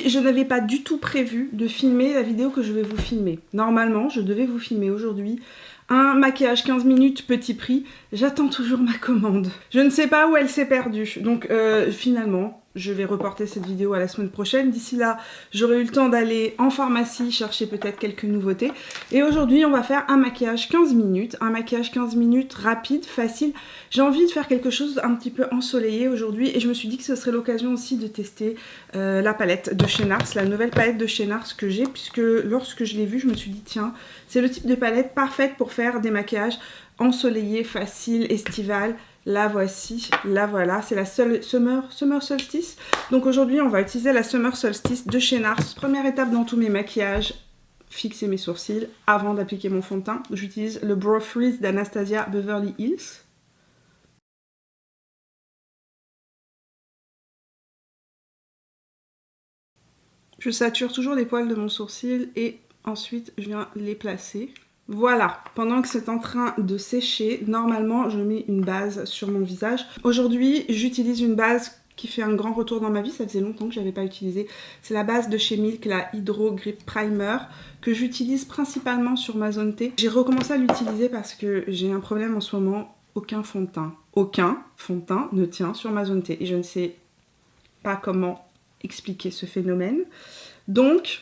Aujourd'hui, je n'avais pas du tout prévu de filmer la vidéo que je vais vous filmer. Normalement, je devais vous filmer aujourd'hui un maquillage 15 minutes petit prix. J'attends toujours ma commande. Je ne sais pas où elle s'est perdue. Donc finalement, je vais reporter cette vidéo à la semaine prochaine. D'ici là, j'aurai eu le temps d'aller en pharmacie chercher peut-être quelques nouveautés. Et aujourd'hui, on va faire un maquillage 15 minutes. Un maquillage 15 minutes rapide, facile. J'ai envie de faire quelque chose un petit peu ensoleillé aujourd'hui. Et je me suis dit que ce serait l'occasion aussi de tester la palette de chez NARS. La nouvelle palette de chez NARS que j'ai. Puisque lorsque je l'ai vue, je me suis dit tiens, c'est le type de palette parfaite pour faire des maquillages ensoleillés, faciles, estivales. La voici, la voilà, c'est la Summer Solstice. Donc aujourd'hui, on va utiliser la Summer Solstice de chez NARS. Première étape dans tous mes maquillages, fixer mes sourcils avant d'appliquer mon fond de teint. J'utilise le Brow Freeze d'Anastasia Beverly Hills. Je sature toujours les poils de mon sourcil et ensuite je viens les placer. Voilà, pendant que c'est en train de sécher, normalement je mets une base sur mon visage. Aujourd'hui, j'utilise une base qui fait un grand retour dans ma vie, ça faisait longtemps que je n'avais pas utilisé. C'est la base de chez Milk, la Hydro Grip Primer, que j'utilise principalement sur ma zone T. J'ai recommencé à l'utiliser parce que j'ai un problème en ce moment, aucun fond de teint ne tient sur ma zone T. Et je ne sais pas comment expliquer ce phénomène. Donc,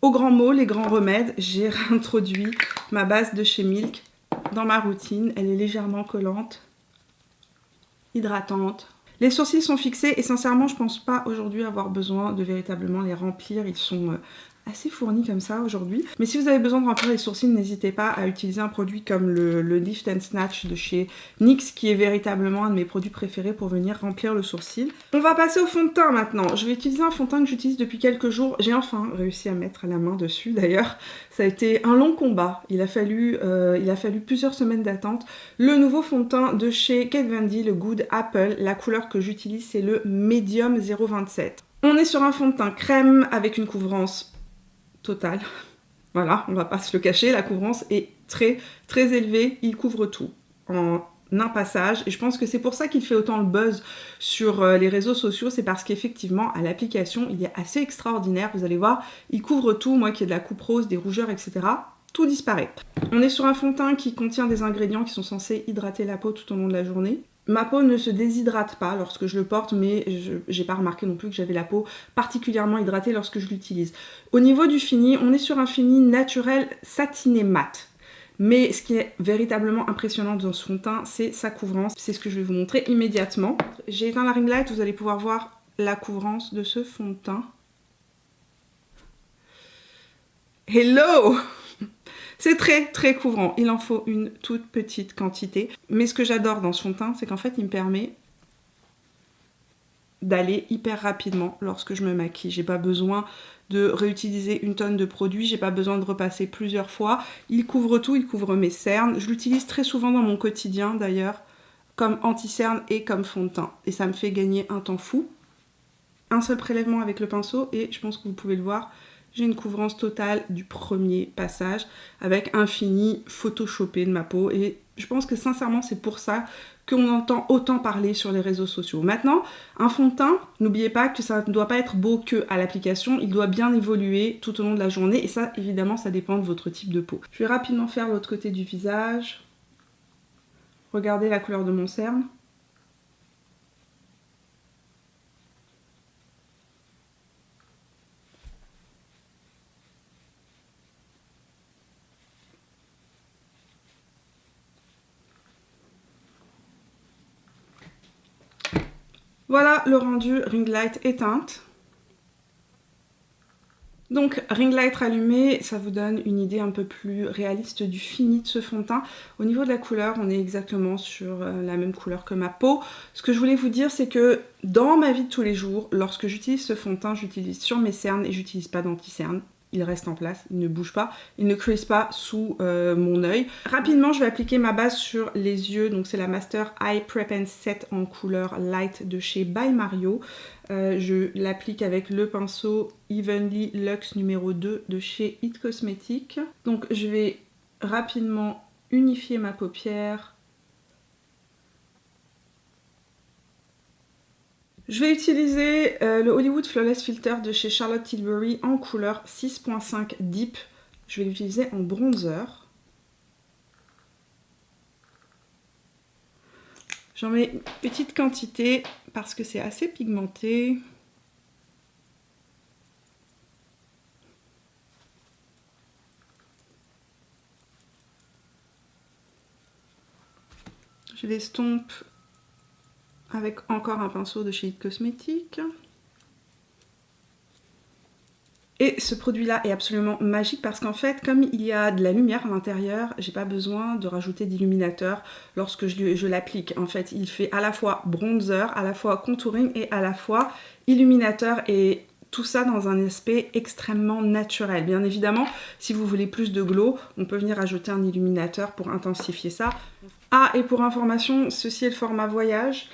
au grand mot, les grands remèdes, j'ai réintroduit ma base de chez Milk dans ma routine. Elle est légèrement collante, hydratante. Les sourcils sont fixés et sincèrement, je pense pas aujourd'hui avoir besoin de véritablement les remplir. Ils sont assez fournis comme ça aujourd'hui. Mais si vous avez besoin de remplir les sourcils, n'hésitez pas à utiliser un produit comme le Lift and Snatch de chez NYX, qui est véritablement un de mes produits préférés pour venir remplir le sourcil. On va passer au fond de teint maintenant. Je vais utiliser un fond de teint que j'utilise depuis quelques jours. J'ai enfin réussi à mettre la main dessus d'ailleurs. Ça a été un long combat. Il a fallu plusieurs semaines d'attente. Le nouveau fond de teint de chez Kat Von D, le Good Apple. La couleur que j'utilise, c'est le Medium 027. On est sur un fond de teint crème avec une couvrance totale. Voilà, on va pas se le cacher, la couvrance est très très élevée, il couvre tout en un passage et je pense que c'est pour ça qu'il fait autant le buzz sur les réseaux sociaux, c'est parce qu'effectivement à l'application il est assez extraordinaire, vous allez voir, il couvre tout, moi qui ai de la coupe rose, des rougeurs, etc. Tout disparaît. On est sur un fond de teint qui contient des ingrédients qui sont censés hydrater la peau tout au long de la journée. Ma peau ne se déshydrate pas lorsque je le porte, mais j'ai pas remarqué non plus que j'avais la peau particulièrement hydratée lorsque je l'utilise. Au niveau du fini, on est sur un fini naturel satiné mat. Mais ce qui est véritablement impressionnant dans ce fond de teint, c'est sa couvrance. C'est ce que je vais vous montrer immédiatement. J'ai éteint la ring light, vous allez pouvoir voir la couvrance de ce fond de teint. Hello! C'est très très couvrant, il en faut une toute petite quantité. Mais ce que j'adore dans ce fond de teint, c'est qu'en fait il me permet d'aller hyper rapidement lorsque je me maquille. J'ai pas besoin de réutiliser une tonne de produits, j'ai pas besoin de repasser plusieurs fois. Il couvre tout, il couvre mes cernes. Je l'utilise très souvent dans mon quotidien d'ailleurs, comme anti-cerne et comme fond de teint. Et ça me fait gagner un temps fou. Un seul prélèvement avec le pinceau et je pense que vous pouvez le voir, j'ai une couvrance totale du premier passage avec un fini photoshopé de ma peau et je pense que sincèrement c'est pour ça qu'on entend autant parler sur les réseaux sociaux. Maintenant, un fond de teint, n'oubliez pas que ça ne doit pas être beau que à l'application, il doit bien évoluer tout au long de la journée et ça évidemment ça dépend de votre type de peau. Je vais rapidement faire l'autre côté du visage. Regardez la couleur de mon cerne. Voilà le rendu ring light éteinte. Donc ring light rallumé, ça vous donne une idée un peu plus réaliste du fini de ce fond de teint. Au niveau de la couleur, on est exactement sur la même couleur que ma peau. Ce que je voulais vous dire, c'est que dans ma vie de tous les jours, lorsque j'utilise ce fond de teint, j'utilise sur mes cernes et j'utilise pas d'anti-cerne. Il reste en place, il ne bouge pas, il ne crease pas sous mon œil. Rapidement, je vais appliquer ma base sur les yeux, donc c'est la Master Eye Prep and Set en couleur light de chez By Mario. Je l'applique avec le pinceau Evenly Luxe numéro 2 de chez It Cosmetics. Donc je vais rapidement unifier ma paupière. Je vais utiliser le Hollywood Flawless Filter de chez Charlotte Tilbury en couleur 6.5 Deep. Je vais l'utiliser en bronzer. J'en mets une petite quantité parce que c'est assez pigmenté. Je l'estompe avec encore un pinceau de chez It Cosmetics. Et ce produit-là est absolument magique parce qu'en fait, comme il y a de la lumière à l'intérieur, j'ai pas besoin de rajouter d'illuminateur lorsque je l'applique. En fait, il fait à la fois bronzer, à la fois contouring et à la fois illuminateur, et tout ça dans un aspect extrêmement naturel. Bien évidemment, si vous voulez plus de glow, on peut venir ajouter un illuminateur pour intensifier ça. Ah, et pour information, ceci est le format voyage.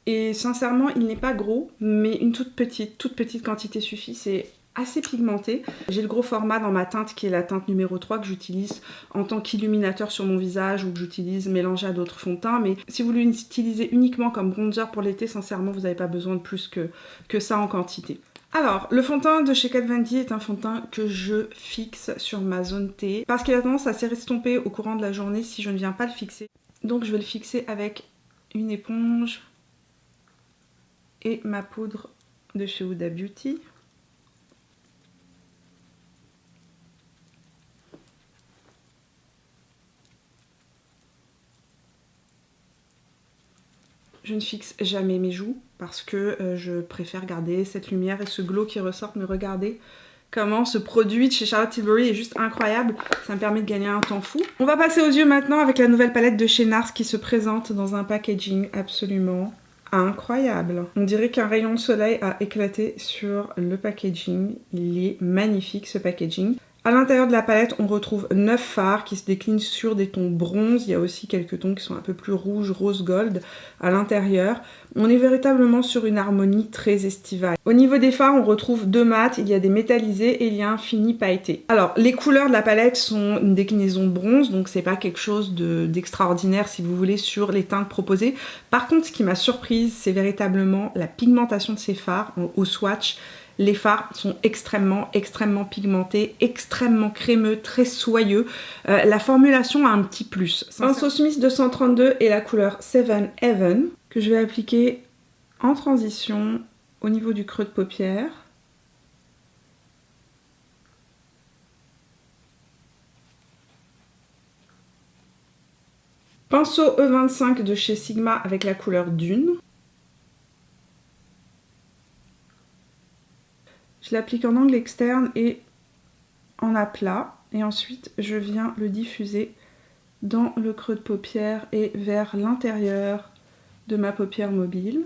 Et sincèrement, il n'est pas gros, mais une toute petite quantité suffit. C'est assez pigmenté. J'ai le gros format dans ma teinte qui est la teinte numéro 3 que j'utilise en tant qu'illuminateur sur mon visage ou que j'utilise mélangé à d'autres fonds de teint. Mais si vous l'utilisez uniquement comme bronzer pour l'été, sincèrement, vous n'avez pas besoin de plus que ça en quantité. Alors, le fond de teint de chez Kat Von D est un fond de teint que je fixe sur ma zone T parce qu'il a tendance à s'estomper au courant de la journée si je ne viens pas le fixer. Donc je vais le fixer avec une éponge et ma poudre de chez Huda Beauty. Je ne fixe jamais mes joues parce que je préfère garder cette lumière et ce glow qui ressort. Mais regardez comment ce produit de chez Charlotte Tilbury est juste incroyable. Ça me permet de gagner un temps fou. On va passer aux yeux maintenant avec la nouvelle palette de chez NARS qui se présente dans un packaging absolument incroyable. On dirait qu'un rayon de soleil a éclaté sur le packaging. Il est magnifique ce packaging. À l'intérieur de la palette, on retrouve 9 fards qui se déclinent sur des tons bronze. Il y a aussi quelques tons qui sont un peu plus rouge, rose gold à l'intérieur. On est véritablement sur une harmonie très estivale. Au niveau des fards, on retrouve 2 mats, il y a des métallisés et il y a un fini pailleté. Alors, les couleurs de la palette sont une déclinaison de bronze, donc c'est pas quelque chose d'extraordinaire si vous voulez sur les teintes proposées. Par contre, ce qui m'a surprise, c'est véritablement la pigmentation de ces fards au swatch. Les fards sont extrêmement pigmentés, extrêmement crémeux, très soyeux. La formulation a un petit plus. Pinceau Smith 232 et la couleur Seven Heaven que je vais appliquer en transition au niveau du creux de paupière. Pinceau E25 de chez Sigma avec la couleur Dune. Je l'applique en angle externe et en aplat. Et ensuite, je viens le diffuser dans le creux de paupière et vers l'intérieur de ma paupière mobile.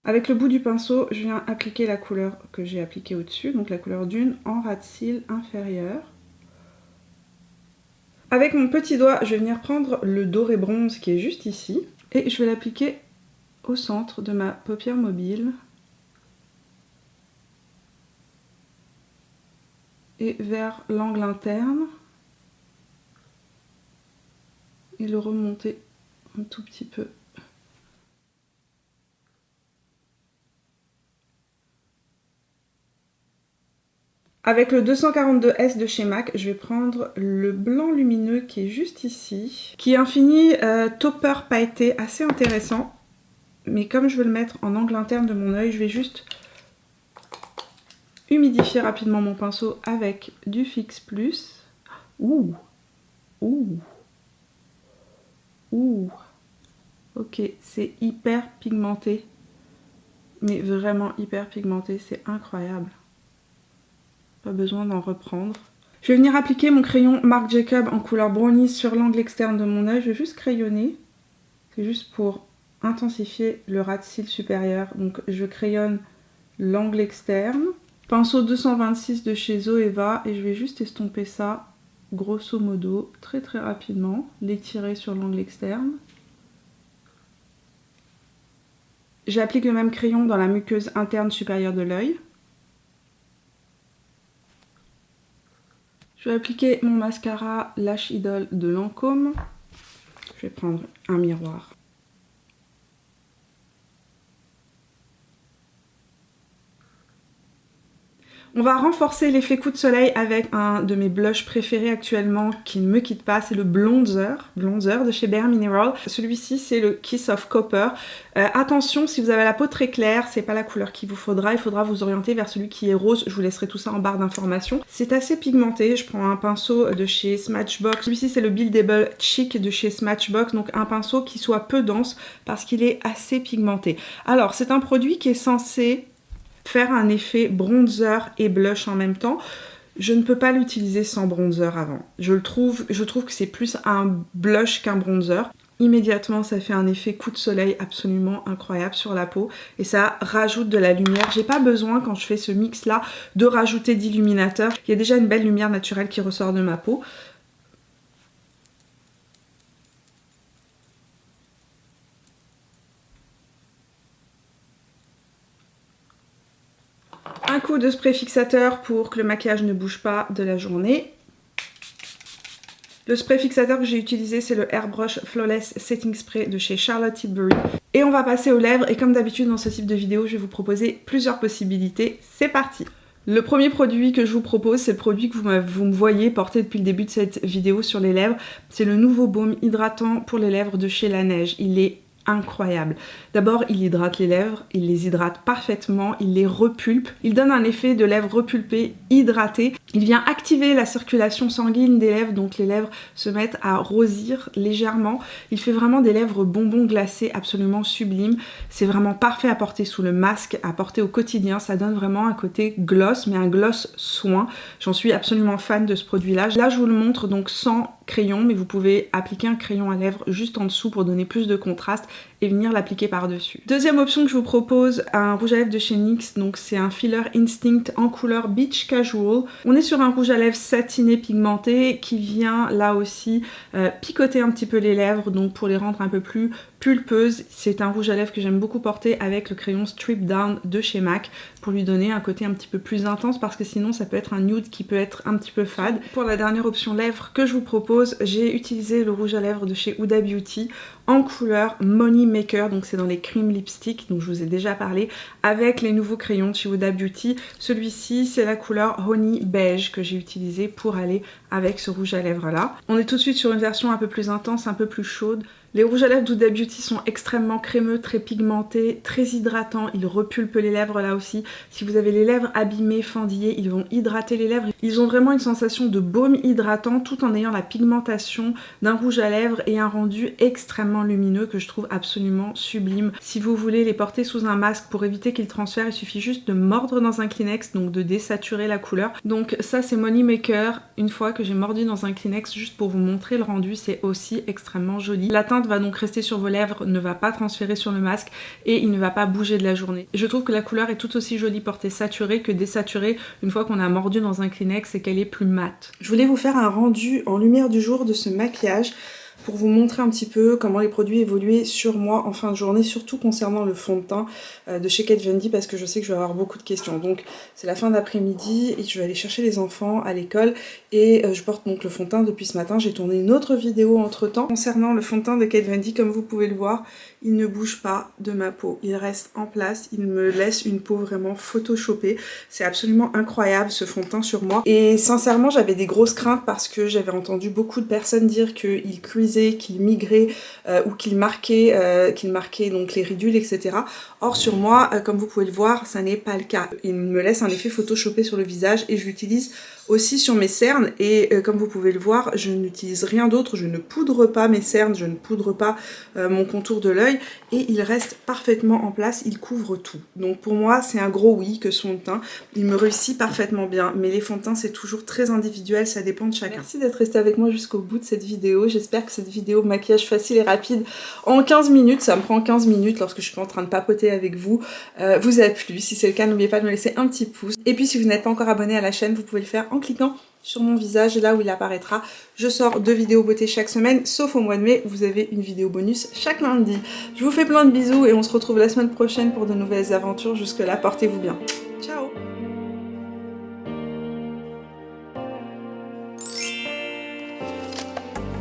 Avec le bout du pinceau, je viens appliquer la couleur que j'ai appliquée au-dessus, donc la couleur Dune, en ras de cils inférieur. Avec mon petit doigt, je vais venir prendre le doré bronze qui est juste ici. Et je vais l'appliquer au centre de ma paupière mobile. Et vers l'angle interne. Et le remonter un tout petit peu. Avec le 242S de chez MAC, je vais prendre le blanc lumineux qui est juste ici, qui est un fini topper pailleté assez intéressant. Mais comme je veux le mettre en angle interne de mon œil, je vais juste humidifier rapidement mon pinceau avec du Fix Plus. Ouh, ouh, ouh. Ok, c'est hyper pigmenté, mais vraiment hyper pigmenté, c'est incroyable. Pas besoin d'en reprendre. Je vais venir appliquer mon crayon Marc Jacob en couleur brownie sur l'angle externe de mon œil. Je vais juste crayonner. C'est juste pour intensifier le ras de cils supérieur. Donc je crayonne l'angle externe. Pinceau 226 de chez Zoeva et je vais juste estomper ça grosso modo très rapidement. L'étirer sur l'angle externe. J'applique le même crayon dans la muqueuse interne supérieure de l'œil. Je vais appliquer mon mascara Lash Idol de Lancôme. Je vais prendre un miroir. On va renforcer l'effet coup de soleil avec un de mes blushs préférés actuellement qui ne me quitte pas, c'est le Bronzer de chez Bare Mineral. Celui-ci c'est le Kiss of Copper. Attention, si vous avez la peau très claire, c'est pas la couleur qu'il vous faudra, il faudra vous orienter vers celui qui est rose, je vous laisserai tout ça en barre d'informations. C'est assez pigmenté, je prends un pinceau de chez Smashbox. Celui-ci c'est le Buildable Cheek de chez Smashbox, donc un pinceau qui soit peu dense parce qu'il est assez pigmenté. Alors c'est un produit qui est censé faire un effet bronzer et blush en même temps. Je ne peux pas l'utiliser sans bronzer avant. Je trouve que c'est plus un blush qu'un bronzer. Immédiatement, ça fait un effet coup de soleil absolument incroyable sur la peau et ça rajoute de la lumière. J'ai pas besoin, quand je fais ce mix-là, de rajouter d'illuminateur. Il y a déjà une belle lumière naturelle qui ressort de ma peau. Un coup de spray fixateur pour que le maquillage ne bouge pas de la journée. Le spray fixateur que j'ai utilisé, c'est le Airbrush Flawless Setting Spray de chez Charlotte Tilbury. Et on va passer aux lèvres, et comme d'habitude dans ce type de vidéo, je vais vous proposer plusieurs possibilités. C'est parti! Le premier produit que je vous propose, c'est le produit que vous me voyez porter depuis le début de cette vidéo sur les lèvres. C'est le nouveau baume hydratant pour les lèvres de chez Laneige. Il est incroyable. D'abord, il hydrate les lèvres, il les hydrate parfaitement, il les repulpe, il donne un effet de lèvres repulpées, hydratées. Il vient activer la circulation sanguine des lèvres, donc les lèvres se mettent à rosir légèrement. Il fait vraiment des lèvres bonbons glacés absolument sublimes. C'est vraiment parfait à porter sous le masque, à porter au quotidien. Ça donne vraiment un côté gloss, mais un gloss soin. J'en suis absolument fan de ce produit-là. Là, je vous le montre donc sans crayon, mais vous pouvez appliquer un crayon à lèvres juste en dessous pour donner plus de contraste et venir l'appliquer par-dessus. Deuxième option que je vous propose, un rouge à lèvres de chez NYX, donc c'est un Filler Instinct en couleur Beach Casual. On est sur un rouge à lèvres satiné pigmenté qui vient là aussi picoter un petit peu les lèvres, donc pour les rendre un peu plus pulpeuse. C'est un rouge à lèvres que j'aime beaucoup porter avec le crayon Strip Down de chez MAC pour lui donner un côté un petit peu plus intense parce que sinon ça peut être un nude qui peut être un petit peu fade. Pour la dernière option lèvres que je vous propose, j'ai utilisé le rouge à lèvres de chez Huda Beauty en couleur Money Maker, donc c'est dans les cream lipstick, donc je vous ai déjà parlé, avec les nouveaux crayons de chez Huda Beauty. Celui-ci c'est la couleur Honey Beige que j'ai utilisé pour aller avec ce rouge à lèvres là. On est tout de suite sur une version un peu plus intense, un peu plus chaude. Les rouges à lèvres d'Huda Beauty sont extrêmement crémeux, très pigmentés, très hydratants. Ils repulpent les lèvres là aussi. Si vous avez les lèvres abîmées, fendillées, ils vont hydrater les lèvres. Ils ont vraiment une sensation de baume hydratant tout en ayant la pigmentation d'un rouge à lèvres et un rendu extrêmement lumineux que je trouve absolument sublime. Si vous voulez les porter sous un masque pour éviter qu'ils transfèrent, il suffit juste de mordre dans un Kleenex, donc de désaturer la couleur. Donc ça c'est Money Maker. Une fois que j'ai mordu dans un Kleenex, juste pour vous montrer le rendu, c'est aussi extrêmement joli. La teinte va donc rester sur vos lèvres, ne va pas transférer sur le masque et il ne va pas bouger de la journée. Je trouve que la couleur est tout aussi jolie portée saturée que désaturée une fois qu'on a mordu dans un Kleenex et qu'elle est plus mate. Je voulais vous faire un rendu en lumière du jour de ce maquillage pour vous montrer un petit peu comment les produits évoluaient sur moi en fin de journée, surtout concernant le fond de teint de chez Kate Von D parce que je sais que je vais avoir beaucoup de questions. Donc c'est la fin d'après-midi et je vais aller chercher les enfants à l'école et je porte donc le fond de teint depuis ce matin. J'ai tourné une autre vidéo entre temps. Concernant le fond de teint de Kate Von D, comme vous pouvez le voir, il ne bouge pas de ma peau. Il reste en place, il me laisse une peau vraiment photoshopée. C'est absolument incroyable ce fond de teint sur moi. Et sincèrement, j'avais des grosses craintes parce que j'avais entendu beaucoup de personnes dire qu'il cuisait, qu'il migrait ou qu'il marquait donc les ridules, etc. Or sur moi, comme vous pouvez le voir, ça n'est pas le cas. Il me laisse un effet photoshopé sur le visage et je l'utilise aussi sur mes cernes et comme vous pouvez le voir, je n'utilise rien d'autre, je ne poudre pas mes cernes, je ne poudre pas mon contour de l'œil et il reste parfaitement en place, il couvre tout. Donc pour moi c'est un gros oui que ce fond de teint, il me réussit parfaitement bien, mais les fonds de teint c'est toujours très individuel, ça dépend de chacun. Merci d'être resté avec moi jusqu'au bout de cette vidéo, j'espère que cette vidéo maquillage facile et rapide en 15 minutes, ça me prend 15 minutes lorsque je suis pas en train de papoter avec vous, vous a plu. Si c'est le cas, n'oubliez pas de me laisser un petit pouce. Et puis si vous n'êtes pas encore abonné à la chaîne, vous pouvez le faire en cliquant sur mon visage, là où il apparaîtra. Je sors 2 vidéos beauté chaque semaine, sauf au mois de mai, vous avez une vidéo bonus chaque lundi. Je vous fais plein de bisous et on se retrouve la semaine prochaine pour de nouvelles aventures. Jusque là, portez-vous bien.